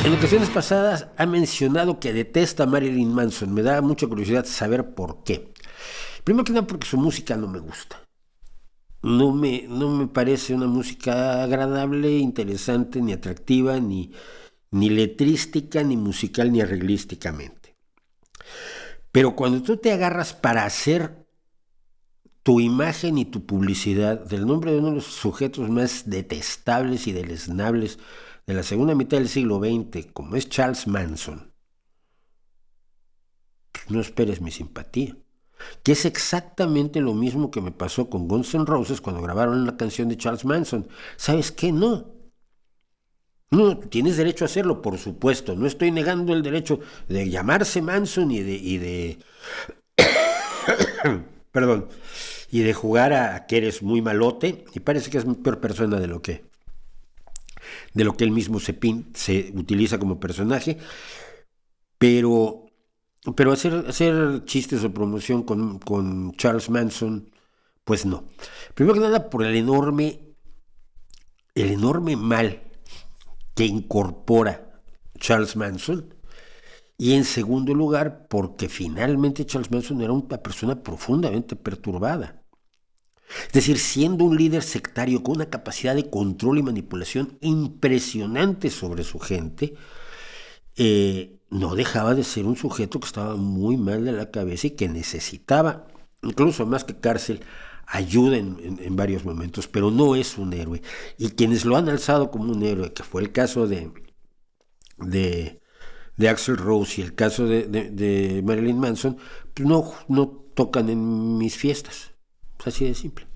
En ocasiones pasadas ha mencionado que detesta a Marilyn Manson. Me da mucha curiosidad saber por qué. Primero que nada porque su música no me gusta. No me parece una música agradable, interesante, ni atractiva, ni letrística, ni musical, ni arreglísticamente. Pero cuando tú te agarras para hacer tu imagen y tu publicidad del nombre de uno de los sujetos más detestables y deleznables de la segunda mitad del siglo XX, como es Charles Manson, pues no esperes mi simpatía. Que es exactamente lo mismo que me pasó con Guns N' Roses cuando grabaron una canción de Charles Manson. ¿Sabes qué? No. No, tienes derecho a hacerlo, por supuesto. No estoy negando el derecho de llamarse Manson perdón, y de jugar a que eres muy malote. Y parece que es peor persona de lo que él mismo se utiliza como personaje. Pero, pero hacer chistes o promoción con Charles Manson, pues no. Primero que nada por el enorme mal que incorpora Charles Manson. Y en segundo lugar, porque finalmente Charles Manson era una persona profundamente perturbada. Es decir, siendo un líder sectario con una capacidad de control y manipulación impresionante sobre su gente, no dejaba de ser un sujeto que estaba muy mal de la cabeza y que necesitaba, incluso más que cárcel, ayuda en varios momentos, pero no es un héroe. Y quienes lo han alzado como un héroe, que fue el caso de, de Axl Rose y el caso de Marilyn Manson, pues no tocan en mis fiestas. Es así de simple.